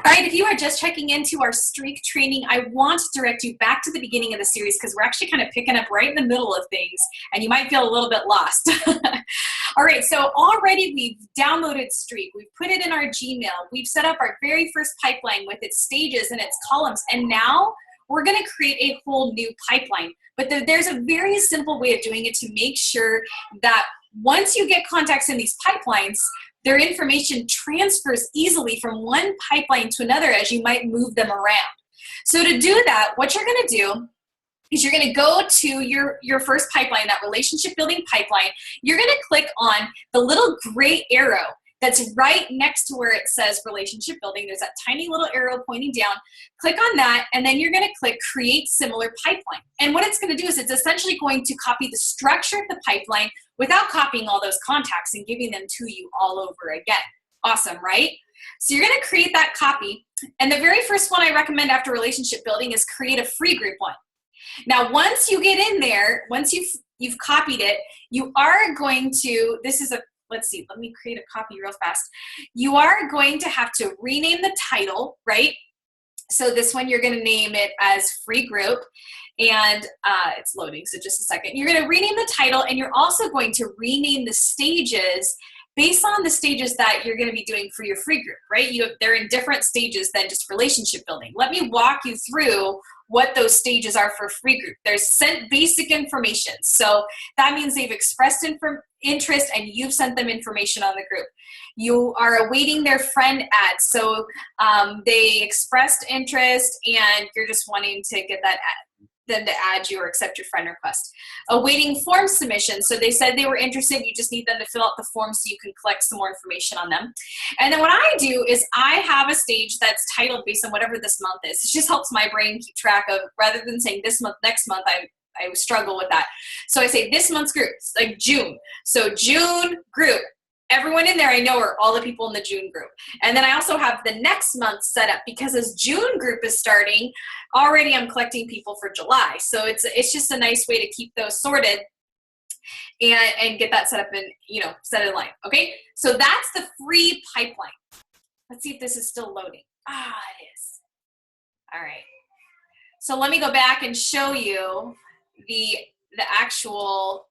All right, if you are just checking into our streak training, I want to direct you back to the beginning of the series because we're actually kind of picking up right in the middle of things and you might feel a little bit lost. All right, so already we've downloaded Streak. We've put it in our Gmail. We've set up our very first pipeline with its stages and its columns, and now we're going to create a whole new pipeline. But there's a very simple way of doing it to make sure that once you get contacts in these pipelines, their information transfers easily from one pipeline to another as you might move them around. So to do that, what you're going to do is you're going to go to your first pipeline, that relationship building pipeline. You're going to click on the little gray arrow that's right next to where it says relationship building. There's that tiny little arrow pointing down. Click on that, and then you're going to click create similar pipeline. And what it's going to do is it's essentially going to copy the structure of the pipeline without copying all those contacts and giving them to you all over again. Awesome, right? So you're going to create that copy. And the very first one I recommend after relationship building is create a free group one. Now, once you get in there, once you've copied it, you are going to, let's see, let me create a copy real fast. You are going to have to rename the title, right? So this one, you're going to name it as free group, and it's loading, so just a second. You're going to rename the title, and you're also going to rename the stages based on the stages that you're going to be doing for your free group, right? They're in different stages than just relationship building. Let me walk you through what those stages are for free group. There's sent basic information. So that means they've expressed interest and you've sent them information on the group. You are awaiting their friend add. So they expressed interest and you're just wanting to get that them to add you or accept your friend request. Awaiting form submission. So they said they were interested. You just need them to fill out the form so you can collect some more information on them. And then what I do is I have a stage that's titled based on whatever this month is. It just helps my brain keep track of, rather than saying this month, next month, I struggle with that. So I say this month's group, like June. So June group. Everyone in there I know are all the people in the June group. And then I also have the next month set up because as June group is starting, already I'm collecting people for July. So it's just a nice way to keep those sorted and get that set up and, set in line. Okay, so that's the free pipeline. Let's see if this is still loading. It is. All right. So let me go back and show you the actual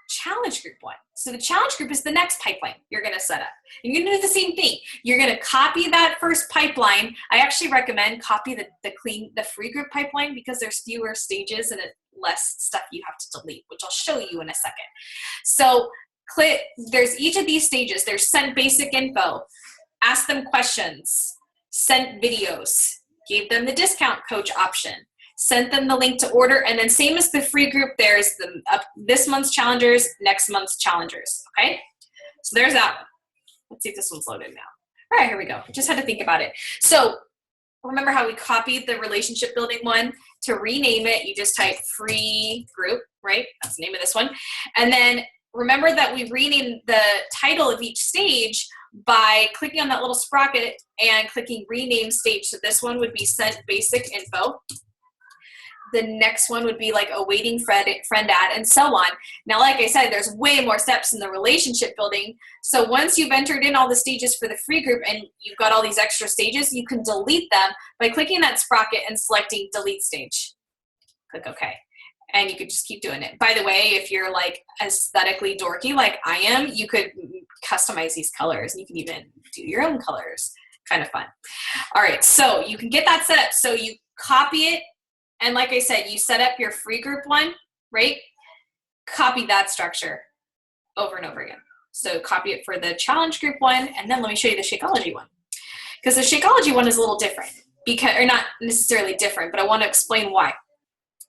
challenge group one. So the challenge group is the next pipeline you're going to set up. And you're going to do the same thing. You're going to copy that first pipeline. I actually recommend copy the free group pipeline because there's fewer stages and less stuff you have to delete, which I'll show you in a second. So there's each of these stages. There's send basic info, ask them questions, sent videos, gave them the discount coach option, sent them the link to order, and then same as the free group, there's this month's challengers, next month's challengers, okay? So there's that one. Let's see if this one's loaded now. All right, here we go. Just had to think about it. So remember how we copied the relationship building one? To rename it, you just type free group, right? That's the name of this one. And then remember that we renamed the title of each stage by clicking on that little sprocket and clicking rename stage. So this one would be sent basic info. The next one would be like awaiting friend add, and so on. Now, like I said, there's way more steps in the relationship building. So once you've entered in all the stages for the free group and you've got all these extra stages, you can delete them by clicking that sprocket and selecting delete stage. Click OK. And you could just keep doing it. By the way, if you're like aesthetically dorky like I am, you could customize these colors and you can even do your own colors. Kind of fun. All right, so you can get that set up. So you copy it. And like I said, you set up your free group one, right? Copy that structure over and over again. So copy it for the challenge group one, and then let me show you the Shakeology one. Because the Shakeology one is a little different, or not necessarily different, but I want to explain why.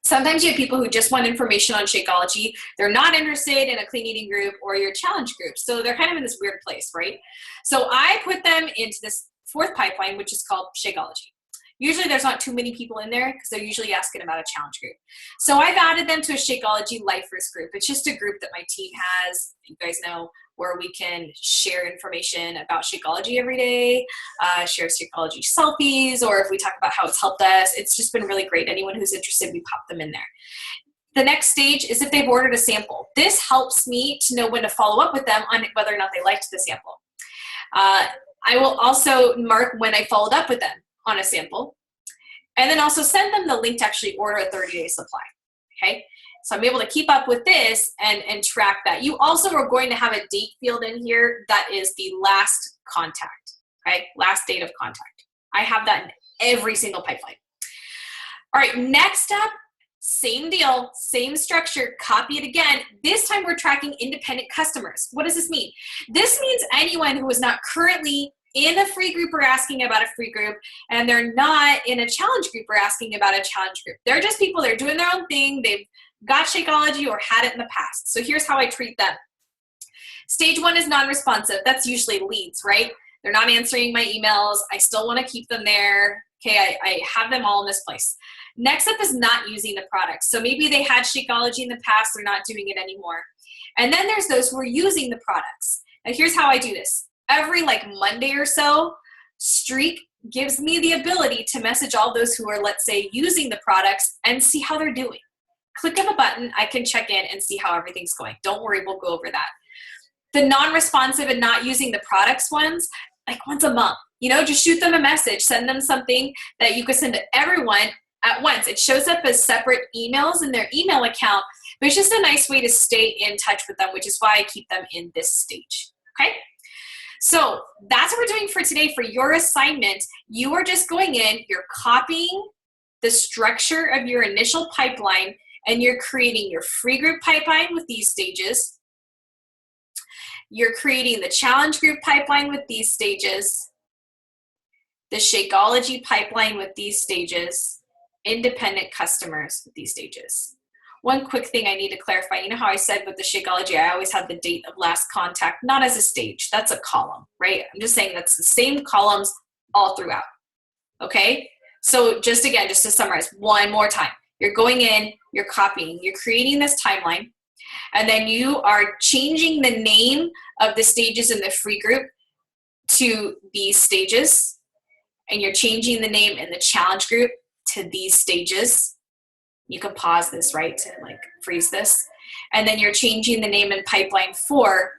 Sometimes you have people who just want information on Shakeology. They're not interested in a clean eating group or your challenge group. So they're kind of in this weird place, right? So I put them into this fourth pipeline, which is called Shakeology. Usually there's not too many people in there because they're usually asking about a challenge group. So I've added them to a Shakeology Lifers group. It's just a group that my team has, you guys know, where we can share information about Shakeology every day, share Shakeology selfies, or if we talk about how it's helped us. It's just been really great. Anyone who's interested, we pop them in there. The next stage is if they've ordered a sample. This helps me to know when to follow up with them on whether or not they liked the sample. I will also mark when I followed up with them on a sample, and then also send them the link to actually order a 30-day supply, okay? So I'm able to keep up with this and track that. You also are going to have a date field in here that is the last contact, okay? Last date of contact. I have that in every single pipeline. All right, next up, same deal, same structure, copy it again. This time we're tracking independent customers. What does this mean? This means anyone who is not currently in a free group or asking about a free group, and they're not in a challenge group or asking about a challenge group. They're just people, they're doing their own thing. They've got Shakeology or had it in the past. So here's how I treat them. Stage 1 is non-responsive. That's usually leads, right? They're not answering my emails. I still want to keep them there. Okay, I have them all in this place. Next up is not using the product. So maybe they had Shakeology in the past, they're not doing it anymore. And then there's those who are using the products. Now here's how I do this. Every Monday or so, Streak gives me the ability to message all those who are, let's say, using the products and see how they're doing. Click of a button, I can check in and see how everything's going. Don't worry, we'll go over that. The non-responsive and not using the products ones, once a month, just shoot them a message, send them something that you could send to everyone at once. It shows up as separate emails in their email account, but it's just a nice way to stay in touch with them, which is why I keep them in this stage, okay? So that's what we're doing for today. For your assignment, you are just going in, you're copying the structure of your initial pipeline, and you're creating your free group pipeline with these stages. You're creating the challenge group pipeline with these stages, the Shakeology pipeline with these stages, independent customers with these stages. One quick thing I need to clarify, you know how I said with the Shakeology, I always have the date of last contact, not as a stage, that's a column, right? I'm just saying that's the same columns all throughout, okay? So just to summarize one more time, you're going in, you're copying, you're creating this timeline, and then you are changing the name of the stages in the free group to these stages, and you're changing the name in the challenge group to these stages. You can pause this, right, to freeze this. And then you're changing the name in pipeline 4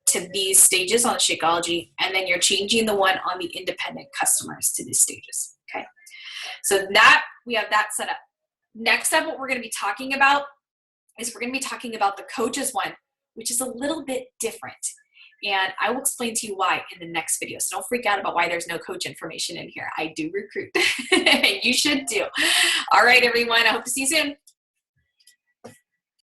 to these stages on the Shakeology, and then you're changing the one on the independent customers to these stages, okay? So that, we have that set up. Next up, what we're gonna be talking about is we're gonna be talking about the coaches one, which is a little bit different. And I will explain to you why in the next video. So don't freak out about why there's no coach information in here. I do recruit. You should too. All right, everyone. I hope to see you soon.